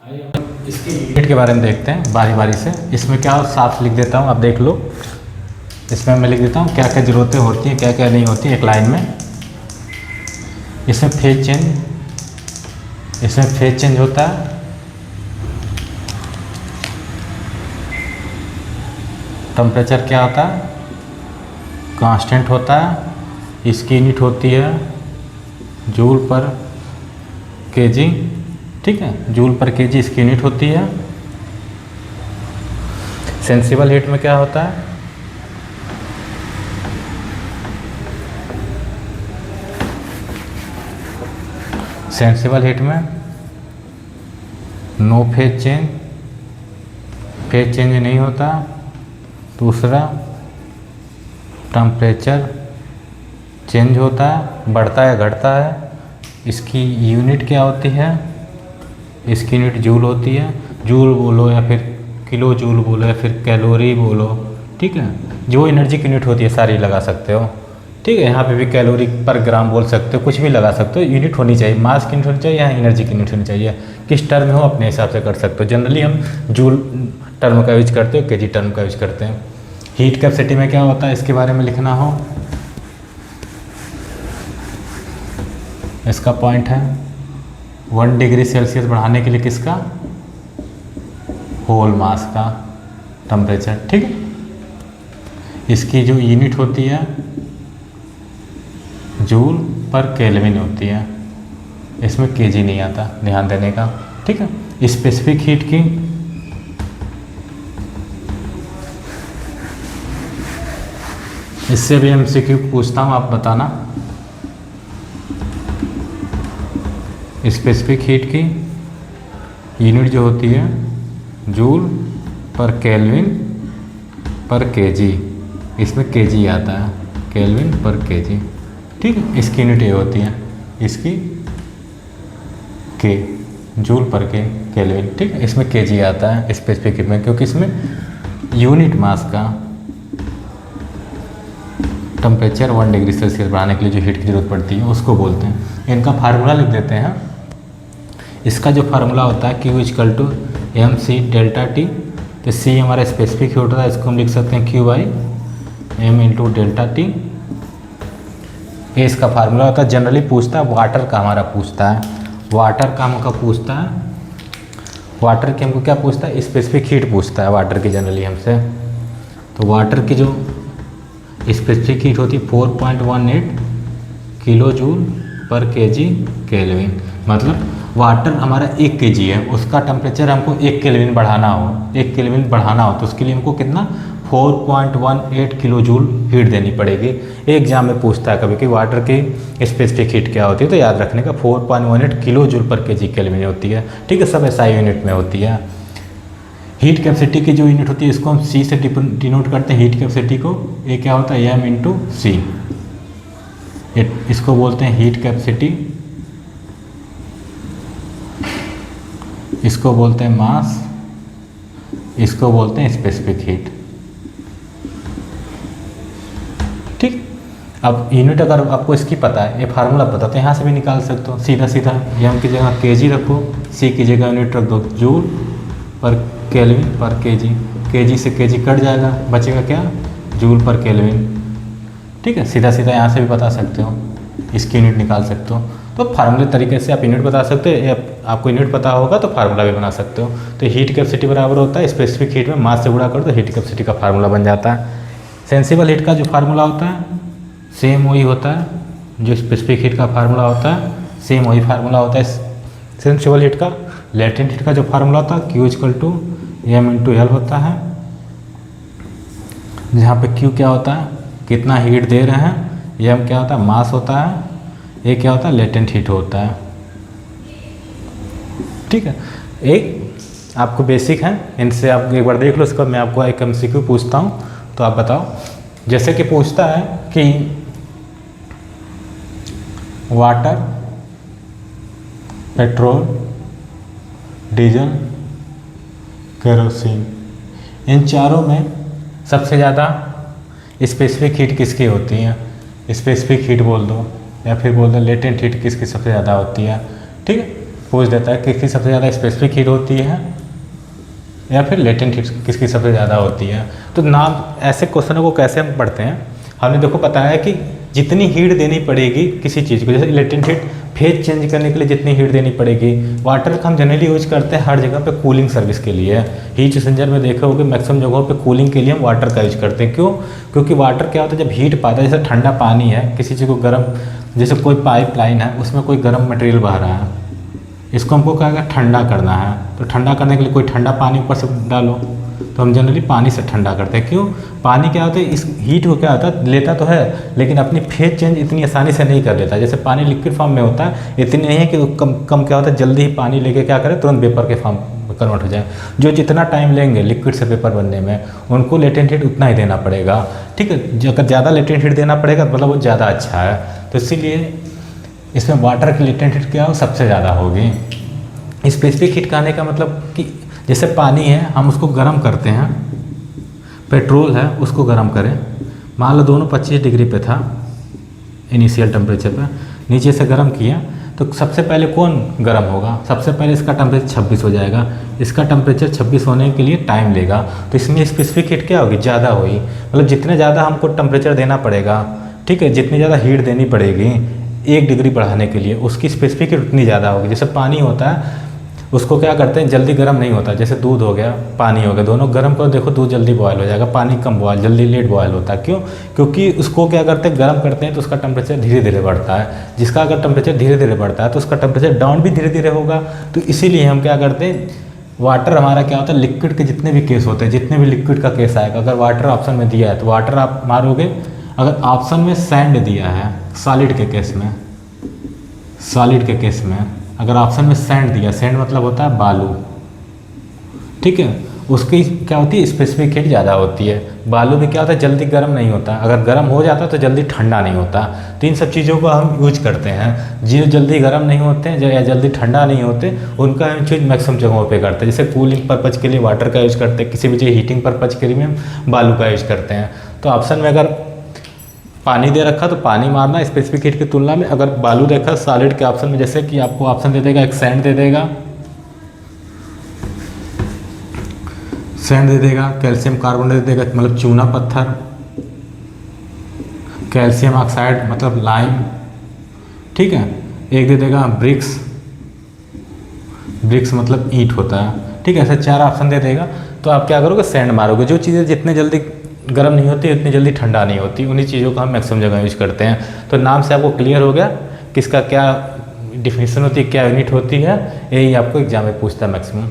इसके यूनिट के बारे में देखते हैं बारी बारी से। इसमें क्या साफ लिख देता हूँ, आप देख लो। इसमें मैं लिख देता हूँ क्या क्या ज़रूरतें होती हैं, क्या क्या नहीं होती एक लाइन में। इसमें फेज चेंज होता है। टेम्परेचर क्या होता है, कांस्टेंट होता है। इसकी यूनिट होती है जूल पर केजी, ठीक है, जूल पर केजी इसकी यूनिट होती है। सेंसिबल हीट में क्या होता है, सेंसिबल हीट में नो फेज चेंज नहीं होता। दूसरा, टेम्परेचर चेंज होता है, बढ़ता है घटता है। इसकी यूनिट क्या होती है, इसकी यूनिट जूल होती है। जूल बोलो या फिर किलो जूल बोलो या फिर कैलोरी बोलो, ठीक है, जो एनर्जी की यूनिट होती है सारी लगा सकते हो, ठीक है। यहाँ पे भी कैलोरी पर ग्राम बोल सकते हो, कुछ भी लगा सकते हो। यूनिट होनी चाहिए, मास की यूनिट होनी चाहिए या एनर्जी की यूनिट होनी चाहिए। किस टर्म में हो अपने हिसाब से कर सकते हो। जनरली हम जूल टर्म का यूज करते हो, केजी टर्म का यूज करते हैं। हीट कैपेसिटी में क्या होता है, इसके बारे में लिखना हो, इसका पॉइंट है 1 डिग्री सेल्सियस बढ़ाने के लिए किसका, होल मास का टेम्परेचर, ठीक है। इसकी जो यूनिट होती है जूल पर केल्विन होती है, इसमें केजी नहीं आता, ध्यान देने का, ठीक है। स्पेसिफिक हीट की इससे भी एमसीक्यू पूछता हूँ, आप बताना। स्पेसिफिक हीट की यूनिट जो होती है जूल पर केल्विन पर केजी, इसमें केजी आता है, केल्विन पर केजी, ठीक है। इसकी यूनिट ये होती है, इसकी के, जूल पर के केल्विन, ठीक है। इसमें केजी आता है स्पेसिफिक हीट में, क्योंकि इसमें यूनिट मास का टेम्परेचर 1 डिग्री सेल्सियस बढ़ाने के लिए जो हीट की जरूरत पड़ती है उसको बोलते हैं। इनका फार्मूला लिख देते हैं। इसका जो फार्मूला होता है Q equal to M C delta T, तो C हमारा स्पेसिफिक हीट होता है, इसको हम लिख सकते हैं Q by M into delta T. ये इसका फार्मूला होता है। जनरली पूछता है वाटर का, हमारा पूछता है वाटर का, हमको पूछता है वाटर की, हमको क्या पूछता है, स्पेसिफिक हीट पूछता है वाटर की जनरली हमसे। तो वाटर की जो स्पेसिफिक हीट होती है 4.18 किलो जूल पर केजी केल्विन। मतलब वाटर हमारा 1 केजी है, उसका टेम्परेचर हमको 1 केल्विन बढ़ाना हो, 1 केल्विन बढ़ाना हो तो उसके लिए हमको कितना 4.18 किलो जूल हीट देनी पड़ेगी। एग्जाम में पूछता है कभी कि वाटर की स्पेसिफिक हीट क्या होती है, तो याद रखने का 4.18 किलो जूल पर केजी केल्विन होती है, ठीक है। सब SI यूनिट में होती है। हीट कैपेसिटी की जो यूनिट होती है इसको हम C से डिनोट करते हैं। हीट कैपेसिटी को ये क्या होता है M इंटू सी, इसको बोलते हैं हीट कैपेसिटी, इसको बोलते हैं मास, इसको बोलते हैं स्पेसिफिक हीट, ठीक। अब यूनिट अगर आपको इसकी पता है, ये फार्मूला पता, तो यहाँ से भी निकाल सकते हो सीधा सीधा। M की जगह केजी रखो, C की जगह यूनिट रख दो जूल पर केल्विन पर केजी, केजी से केजी कट जाएगा, बचेगा क्या, जूल पर केल्विन, ठीक है। सीधा सीधा यहाँ से भी बता सकते हो, इसकी यूनिट निकाल सकते हो। तो फार्मूले तरीके से आप यूनिट बता सकते हो। आपको यूनिट पता होगा तो फार्मूला भी बना सकते हो। तो हीट कैपेसिटी बराबर होता है स्पेसिफिक हीट में मास से गुणा कर दो, हीट कैपेसिटी का फार्मूला बन जाता है। सेंसिबल हीट का जो फार्मूला होता है सेम वही होता है जो स्पेसिफिक हीट का फार्मूला होता है, सेम वही फार्मूला होता है सेंसिबल हीट का। लेटेंट हीट का जो फार्मूला होता है Q equal to M into L होता है, जहाँ पे Q क्या होता है, कितना हीट दे रहे हैं, M क्या होता है, मास होता है, ये क्या होता है, लेटेंट हीट होता है, ठीक है। एक आपको बेसिक है, इनसे आप एक बार देख लो। इसका मैं आपको एक MCQ पूछता हूँ तो आप बताओ। जैसे कि पूछता है कि वाटर, पेट्रोल, डीजल, केरोसिन, इन चारों में सबसे ज़्यादा स्पेसिफिक हीट किसकी होती है, स्पेसिफिक हीट बोल दो या फिर बोल दो लेटेंट हीट किसकी सबसे ज़्यादा होती है, ठीक है। पूछ देता है किसकी सबसे ज़्यादा स्पेसिफिक हीट होती है या फिर लेटेंट हीट किसकी सबसे ज़्यादा होती है। तो नाम ऐसे क्वेश्चनों को कैसे हम पढ़ते हैं, हमने देखो बताया कि जितनी हीट देनी पड़ेगी किसी चीज़ को, जैसे लेटेंट हीट फेज चेंज करने के लिए जितनी हीट देनी पड़ेगी। वाटर का हम जनरली यूज करते हैं हर जगह पे कूलिंग सर्विस के लिए। हीट एक्सचेंजर में देखे होगे मैक्सिमम जगहों पे कूलिंग के लिए हम वाटर का यूज करते हैं। क्यों? क्योंकि वाटर क्या होता है, जब हीट पाता है, जैसे ठंडा पानी है, किसी चीज़ को गर्म, जैसे कोई पाइप लाइन है उसमें कोई गर्म मटेरियल बह रहा है, इसको हमको क्या है ठंडा करना है। तो ठंडा करने के लिए कोई ठंडा पानी ऊपर से डालो, तो हम जनरली पानी से ठंडा करते हैं। क्यों? पानी क्या होता है, इस हीट को क्या होता है लेता तो है लेकिन अपनी फेज चेंज इतनी आसानी से नहीं कर लेता। जैसे पानी लिक्विड फॉर्म में होता है, इतनी नहीं है कि कम क्या होता है जल्दी ही पानी लेके क्या करे तुरंत वेपर के फॉर्म में कन्वर्ट हो जाए। जो जितना टाइम लेंगे लिक्विड से वेपर बनने में, उनको लेटेंट हीट उतना ही देना पड़ेगा। ठीक है, अगर ज़्यादा लेटेंट हीट देना पड़ेगा मतलब वो ज़्यादा अच्छा है। तो इसीलिए इसमें वाटर की लेटेंट हीट क्या हो सबसे ज़्यादा होगी। स्पेसिफिक हीट कहने का मतलब कि जैसे पानी है हम उसको गर्म करते हैं, पेट्रोल है उसको गर्म करें, मान लो दोनों 25 डिग्री पे था इनिशियल टेम्परेचर पे, नीचे से गर्म किया तो सबसे पहले कौन गर्म होगा, सबसे पहले इसका टेम्परेचर 26 हो जाएगा। इसका टेम्परेचर 26 होने के लिए टाइम लेगा, तो इसमें स्पेसिफिक हीट क्या होगी ज़्यादा होगी। मतलब जितने ज़्यादा हमको टेम्परेचर देना पड़ेगा, ठीक है, जितनी ज़्यादा हीट देनी पड़ेगी 1 डिग्री बढ़ाने के लिए, उसकी स्पेसिफिक हीट उतनी ज़्यादा होगी। जैसे पानी होता है उसको क्या करते हैं जल्दी गर्म नहीं होता, जैसे दूध हो गया पानी हो गया, दोनों गर्म करो देखो दूध जल्दी बॉयल हो जाएगा, पानी कम बॉयल जल्दी लेट बॉयल होता है। क्यों? क्योंकि उसको क्या करते हैं गर्म करते हैं तो उसका टेम्परेचर धीरे धीरे बढ़ता है। जिसका अगर टेम्परेचर धीरे धीरे बढ़ता है तो उसका टेम्परेचर डाउन भी धीरे धीरे होगा। तो इसीलिए हम क्या करते हैं, वाटर हमारा क्या होता है लिक्विड के जितने भी केस होते हैं, जितने भी लिक्विड का केस आएगा, अगर वाटर ऑप्शन में दिया है तो वाटर आप मारोगे। अगर ऑप्शन में सैंड दिया है सॉलिड के केस में, सॉलिड के केस में अगर ऑप्शन में सैंड दिया, सैंड मतलब होता है बालू, ठीक है, उसकी क्या होती है स्पेसिफिक हीट ज़्यादा होती है। बालू भी क्या होता है जल्दी गर्म नहीं होता, अगर गर्म हो जाता तो जल्दी ठंडा नहीं होता। तो इन सब चीज़ों को हम यूज करते हैं। जो जल्दी गर्म नहीं होते हैं या जल्दी ठंडा नहीं होते उनका हम यूज मैक्सिमम जगहों पे करते हैं। जैसे कूलिंग पर्पज़ के लिए वाटर का यूज करते हैं, किसी भी चीज़ हीटिंग पर्पज़ के लिए हम बालू का यूज करते हैं। तो ऑप्शन में अगर पानी दे रखा तो पानी मारना स्पेसिफिक हीट की तुलना में, अगर बालू देखा सॉलिड के ऑप्शन में, जैसे कि आपको ऑप्शन दे देगा एक सैंड दे देगा, सैंड दे देगा, कैल्शियम कार्बोनेट दे देगा मतलब चूना पत्थर, कैल्शियम ऑक्साइड मतलब लाइम, ठीक है, एक दे देगा ब्रिक्स, ब्रिक्स मतलब ईंट होता है, ठीक है, ऐसे 4 ऑप्शन दे देगा। तो आप क्या करोगे सैंड मारोगे। जो चीज़ें जितने जल्दी गर्म नहीं होती उतनी जल्दी ठंडा नहीं होती, उन्हीं चीज़ों का हम मैक्सिमम जगह यूज करते हैं। तो नाम से आपको क्लियर हो गया किसका क्या डिफिनीशन होती है, क्या यूनिट होती है, यही आपको एग्जाम में पूछता है मैक्सिमम।